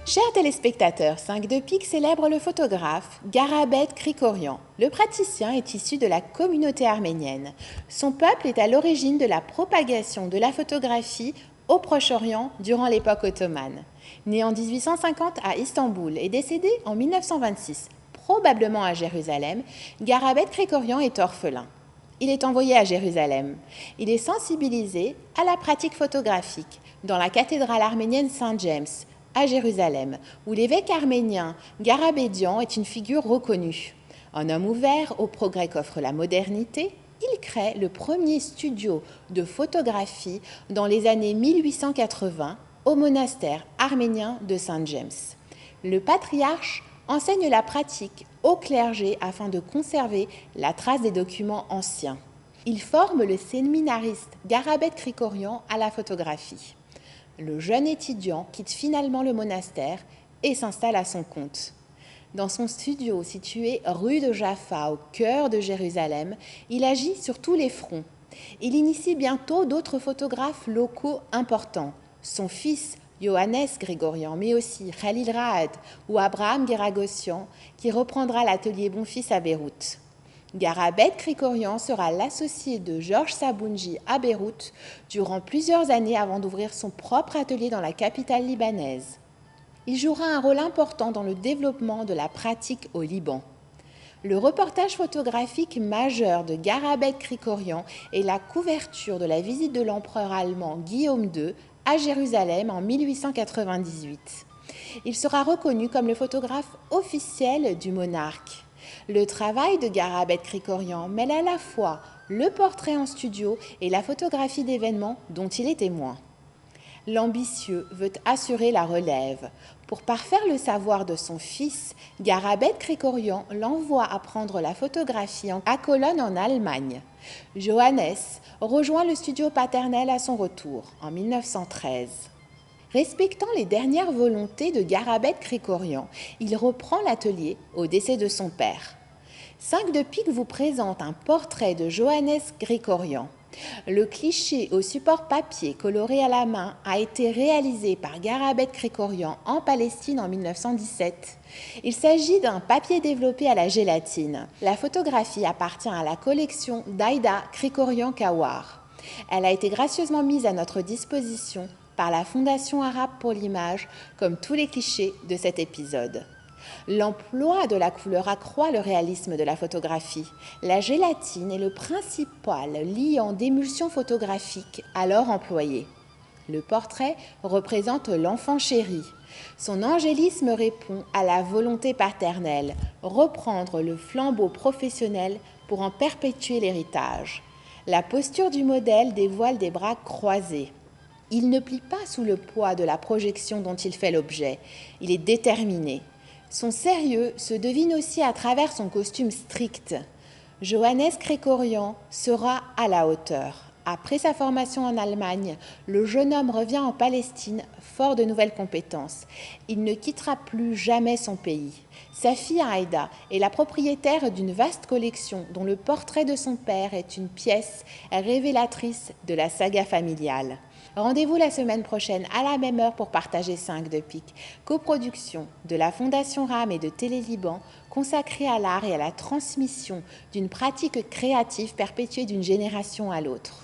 Chers téléspectateurs, 5 de pique célèbre le photographe Garabed Krikorian. Le praticien est issu de la communauté arménienne. Son peuple est à l'origine de la propagation de la photographie au Proche-Orient durant l'époque ottomane. Né en 1850 à Istanbul et décédé en 1926, probablement à Jérusalem, Garabed Krikorian est orphelin. Il est envoyé à Jérusalem. Il est sensibilisé à la pratique photographique dans la cathédrale arménienne Saint-James, à Jérusalem, où l'évêque arménien Garabédian est une figure reconnue. Un homme ouvert au progrès qu'offre la modernité, il crée le premier studio de photographie dans les années 1880 au monastère arménien de Saint-James. Le patriarche enseigne la pratique au clergé afin de conserver la trace des documents anciens. Il forme le séminariste Garabed Krikorian à la photographie. Le jeune étudiant quitte finalement le monastère et s'installe à son compte. Dans son studio situé rue de Jaffa, au cœur de Jérusalem, il agit sur tous les fronts. Il initie bientôt d'autres photographes locaux importants. Son fils, Johannes Grégorian, mais aussi Khalil Raad ou Abraham Geragossian, qui reprendra l'atelier Bonfils à Beyrouth. Garabed Krikorian sera l'associé de Georges Sabounji à Beyrouth durant plusieurs années avant d'ouvrir son propre atelier dans la capitale libanaise. Il jouera un rôle important dans le développement de la pratique au Liban. Le reportage photographique majeur de Garabed Krikorian est la couverture de la visite de l'empereur allemand Guillaume II à Jérusalem en 1898. Il sera reconnu comme le photographe officiel du monarque. Le travail de Garabed Krikorian mêle à la fois le portrait en studio et la photographie d'événements dont il est témoin. L'ambitieux veut assurer la relève. Pour parfaire le savoir de son fils, Garabed Krikorian l'envoie apprendre la photographie à Cologne en Allemagne. Johannes rejoint le studio paternel à son retour en 1913. Respectant les dernières volontés de Garabed Krikorian, il reprend l'atelier au décès de son père. 5 de pique vous présente un portrait de Johannes Krikorian. Le cliché au support papier coloré à la main a été réalisé par Garabed Krikorian en Palestine en 1917. Il s'agit d'un papier développé à la gélatine. La photographie appartient à la collection d'Aïda Krikorian Kawar. Elle a été gracieusement mise à notre disposition par la Fondation arabe pour l'image, comme tous les clichés de cet épisode. L'emploi de la couleur accroît le réalisme de la photographie. La gélatine est le principal liant d'émulsion photographique alors employé. Le portrait représente l'enfant chéri. Son angélisme répond à la volonté paternelle, reprendre le flambeau professionnel pour en perpétuer l'héritage. La posture du modèle dévoile des bras croisés. Il ne plie pas sous le poids de la projection dont il fait l'objet. Il est déterminé. Son sérieux se devine aussi à travers son costume strict. Johannes Krikorian sera à la hauteur. Après sa formation en Allemagne, le jeune homme revient en Palestine fort de nouvelles compétences. Il ne quittera plus jamais son pays. Sa fille Aïda est la propriétaire d'une vaste collection dont le portrait de son père est une pièce révélatrice de la saga familiale. Rendez-vous la semaine prochaine à la même heure pour partager 5 de pique, coproduction de la Fondation RAM et de Télé Liban, consacrée à l'art et à la transmission d'une pratique créative perpétuée d'une génération à l'autre.